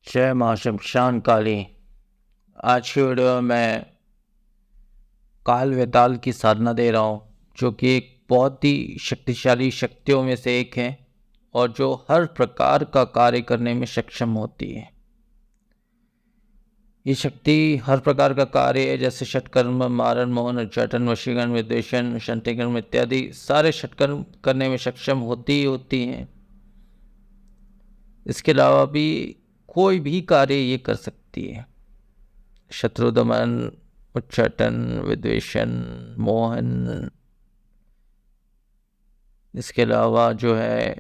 जय मां शमशान काली। आज की वीडियो में मैं काल वेताल की साधना दे रहा हूँ, जो कि एक बहुत ही शक्तिशाली शक्तियों में से एक है और जो हर प्रकार का कार्य करने में सक्षम होती है। ये शक्ति हर प्रकार का कार्य है, जैसे षटकर्म, मारण, मोहन, उच्चाटन, वशीकरण, विद्वेषण, शंतिकर्म इत्यादि सारे षटकर्म करने में सक्षम होती ही होती हैं। इसके अलावा भी कोई भी कार्य ये कर सकती है। शत्रु दमन, उच्चाटन, विद्वेषण, मोहन, इसके अलावा जो है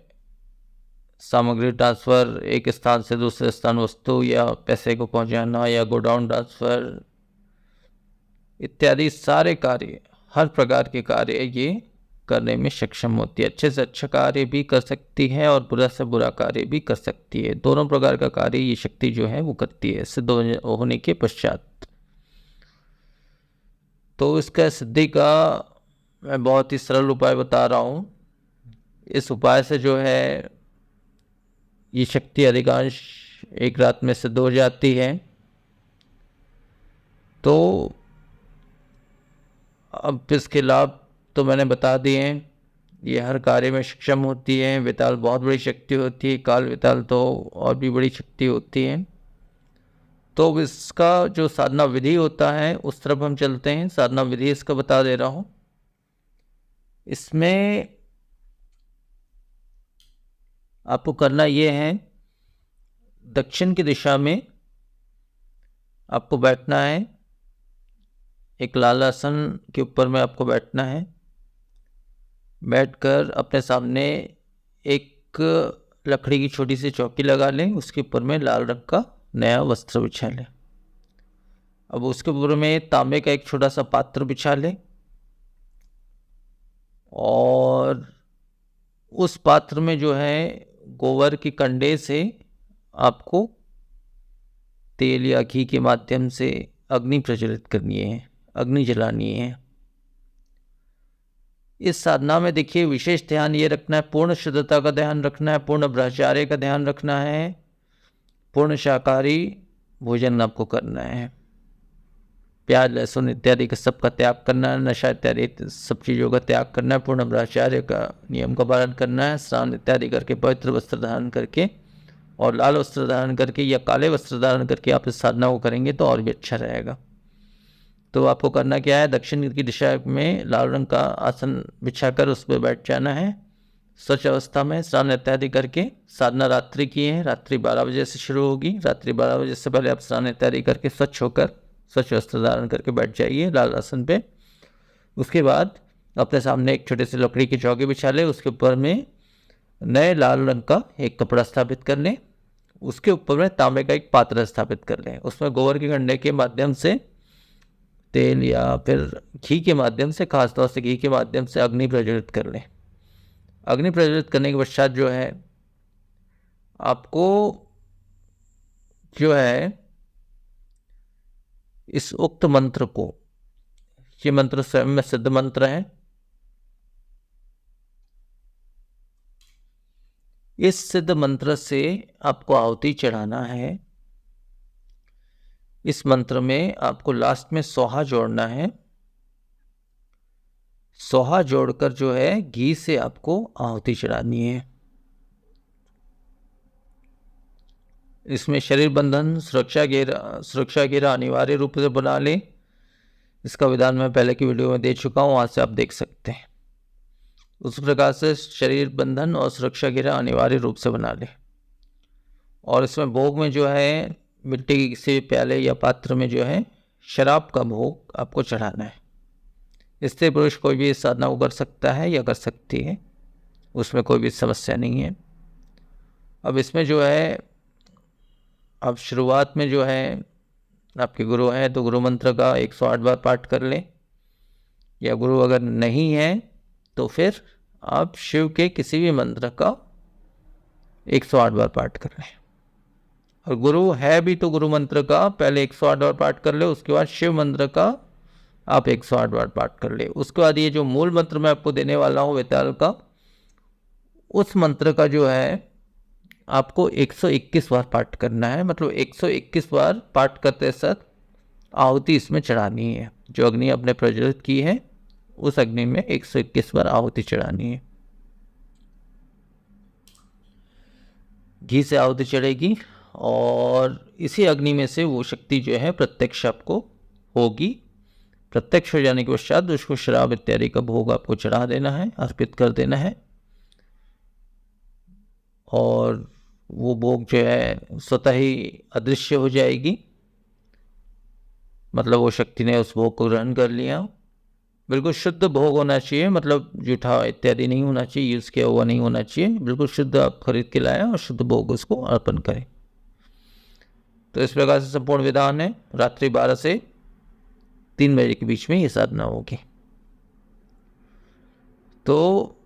सामग्री ट्रांसफर, एक स्थान से दूसरे स्थान वस्तु या पैसे को पहुंचाना या गोडाउन ट्रांसफर इत्यादि सारे कार्य, हर प्रकार के कार्य ये करने में सक्षम होती है। अच्छे से अच्छा कार्य भी कर सकती है और बुरा से बुरा कार्य भी कर सकती है। दोनों प्रकार का कार्य ये शक्ति जो है वो करती है सिद्ध होने के पश्चात। तो इसका सिद्धि का मैं बहुत ही सरल उपाय बता रहा हूँ। इस उपाय से जो है ये शक्ति अधिकांश एक रात में सिद्ध हो जाती है। तो अब इसके लाभ तो मैंने बता दिए हैं। ये हर कार्य में सक्षम होती है। वेताल बहुत बड़ी शक्ति होती है, काल वेताल तो और भी बड़ी शक्ति होती है। तो इसका जो साधना विधि होता है उस तरफ हम चलते हैं। साधना विधि इसका बता दे रहा हूँ। इसमें आपको करना ये है, दक्षिण की दिशा में आपको बैठना है। एक लाल आसन के ऊपर में आपको बैठना है। बैठकर अपने सामने एक लकड़ी की छोटी सी चौकी लगा लें। उसके ऊपर में लाल रंग का नया वस्त्र बिछा लें। अब उसके ऊपर में तांबे का एक छोटा सा पात्र बिछा लें और उस पात्र में जो है गोबर की कंडे से आपको तेल या घी के माध्यम से अग्नि प्रज्वलित करनी है, अग्नि जलानी है। इस साधना में देखिए विशेष ध्यान ये रखना है, पूर्ण शुद्धता का ध्यान रखना है, पूर्ण ब्रह्मचार्य का ध्यान रखना है, पूर्ण शाकाहारी भोजन आपको करना है। प्याज, लहसुन इत्यादि का सबका त्याग करना है। नशा इत्यादि सब चीज़ों का त्याग करना है। पूर्ण ब्रह्मचार्य का नियम का पालन करना है। स्नान इत्यादि करके पवित्र वस्त्र धारण करके और लाल वस्त्र धारण करके या काले वस्त्र धारण करके आप इस साधना को करेंगे तो और भी अच्छा रहेगा। तो आपको करना क्या है, दक्षिण की दिशा में लाल रंग का आसन बिछाकर उस पर बैठ जाना है। स्वच्छ अवस्था में स्नान इत्यादि करके साधना रात्रि की है। रात्रि 12 बजे से शुरू होगी। रात्रि 12 बजे से पहले आप स्नान इत्यादि करके स्वच्छ होकर स्वच्छ वस्त्र धारण करके बैठ जाइए लाल आसन पे। उसके बाद अपने सामने एक छोटे से लकड़ी की चौकी बिछा लें। उसके ऊपर में नए लाल रंग का एक कपड़ा स्थापित कर लें। उसके ऊपर में तांबे का एक पात्र स्थापित कर लें। उसमें गोबर के कंडे के माध्यम से तेल या फिर घी के माध्यम से, खासतौर से घी के माध्यम से अग्नि प्रज्वलित कर लें। अग्नि प्रज्वलित करने के पश्चात जो है आपको जो है इस उक्त मंत्र को, ये मंत्र स्वयं में सिद्ध मंत्र है। इस सिद्ध मंत्र से आपको आहुति चढ़ाना है। इस मंत्र में आपको लास्ट में सोहा जोड़ना है। सोहा जोड़कर जो है घी से आपको आहुति चढ़ानी है। इसमें शरीर बंधन, सुरक्षा घेरा अनिवार्य रूप से बना लें। इसका विधान मैं पहले की वीडियो में दे चुका हूँ, वहाँ से आप देख सकते हैं। उस प्रकार से शरीर बंधन और सुरक्षा घेरा अनिवार्य रूप से बना लें। और इसमें भोग में जो है मिट्टी के किसी प्याले या पात्र में जो है शराब का भोग आपको चढ़ाना है। स्त्री पुरुष कोई भी इस साधना को कर सकता है या कर सकती है, उसमें कोई भी समस्या नहीं है। अब इसमें जो है अब शुरुआत में जो है आपके गुरु हैं तो गुरु मंत्र का 108 बार पाठ कर लें, या गुरु अगर नहीं है तो फिर आप शिव के किसी भी मंत्र का 108 बार पाठ कर लें। और गुरु है भी तो गुरु मंत्र का पहले 108 बार पाठ कर ले, उसके बाद शिव मंत्र का आप 108 बार पाठ कर ले। उसके बाद ये जो मूल मंत्र मैं आपको देने वाला हूँ वेताल का, उस मंत्र का जो है आपको 121 बार पाठ करना है, मतलब 121 बार पाठ करते साथ आहुति इसमें चढ़ानी है। जो अग्नि आपने प्रज्वलित की है उस अग्नि में 121 बार आहुति चढ़ानी है। घी से आहुति चढ़ेगी और इसी अग्नि में से वो शक्ति जो है प्रत्यक्ष आपको होगी। प्रत्यक्ष हो जाने के पश्चात उसको शराब इत्यादि का भोग आपको चढ़ा देना है, अर्पित कर देना है, और वो भोग जो है स्वतः ही अदृश्य हो जाएगी। मतलब वो शक्ति ने उस भोग को ग्रहण कर लिया। बिल्कुल शुद्ध भोग होना चाहिए, मतलब जूठा इत्यादि नहीं होना चाहिए, यूज़ किया हुआ नहीं होना चाहिए। बिल्कुल शुद्ध आप खरीद के लाएं और शुद्ध भोग उसको अर्पण करें। तो इस प्रकार से संपूर्ण विधान है। रात्रि 12 से 3 बजे के बीच में ये साधना होगी। तो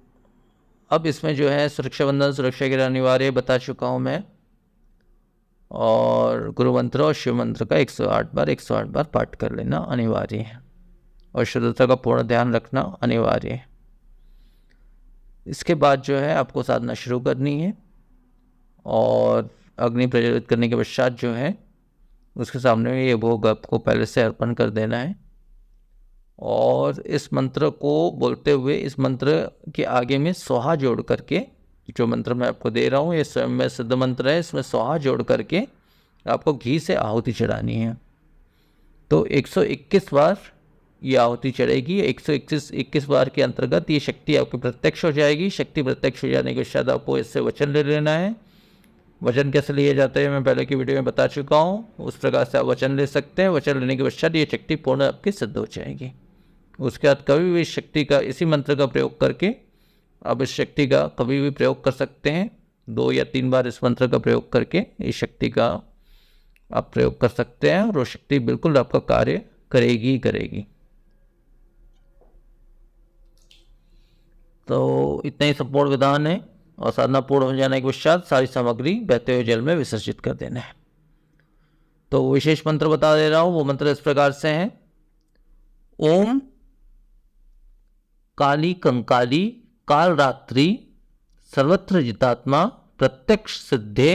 अब इसमें जो है सुरक्षा बंधन, सुरक्षा गिरा अनिवार्य बता चुका हूँ मैं, और गुरु मंत्र और शिव मंत्र का 108 बार पाठ कर लेना अनिवार्य है, और शुद्धता का पूर्ण ध्यान रखना अनिवार्य है। इसके बाद जो है आपको साधना शुरू करनी है, और अग्नि प्रज्वलित करने के पश्चात जो है उसके सामने ये भोग आपको पहले से अर्पण कर देना है। और इस मंत्र को बोलते हुए, इस मंत्र के आगे में सोहा जोड़ करके, जो मंत्र मैं आपको दे रहा हूँ ये स्वयं में सिद्ध मंत्र है, इसमें सोहा जोड़ करके आपको घी से आहुति चढ़ानी है। तो 121 बार ये आहुति चढ़ेगी। 121 बार के अंतर्गत ये शक्ति आपकी प्रत्यक्ष हो जाएगी। शक्ति प्रत्यक्ष हो जाने के बाद आपको इससे वचन ले लेना है। वचन कैसे लिए जाते हैं मैं पहले की वीडियो में बता चुका हूँ, उस प्रकार से आप वचन ले सकते हैं। वचन लेने के पश्चात ये शक्ति पूर्ण आपकी सिद्ध हो जाएगी। उसके बाद कभी भी इस शक्ति का, इसी मंत्र का प्रयोग करके आप इस शक्ति का कभी भी प्रयोग कर सकते हैं। 2 या 3 बार इस मंत्र का प्रयोग करके इस शक्ति का आप प्रयोग कर सकते हैं, और वो शक्ति बिल्कुल आपका कार्य करेगी ही करेगी। तो इतना ही संपूर्ण विधान है, और साधना पूर्ण हो जाने के पश्चात सारी सामग्री बहते हुए जल में विसर्जित कर देना है। तो विशेष मंत्र बता दे रहा हूं। वो मंत्र इस प्रकार से हैं। ओम काली कंकाली काल रात्रि सर्वत्र जितात्मा प्रत्यक्ष सिद्धे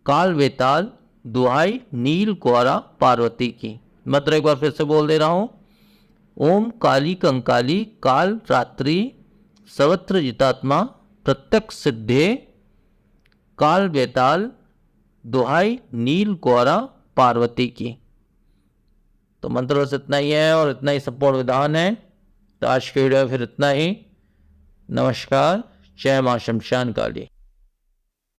काल वेताल दुहाई नील गौरा पार्वती की। मंत्र एक बार फिर से बोल दे रहा हूं। ओम काली कंकाली काल रात्रि सर्वत्र जितात्मा प्रत्यक्ष सिद्धे काल वेताल दुहाई नील गौरा पार्वती की। तो मंत्र बस इतना ही है, और इतना ही संपूर्ण विधान है। तो आज की वीडियो फिर इतना ही। नमस्कार। जय मां शमशान काली।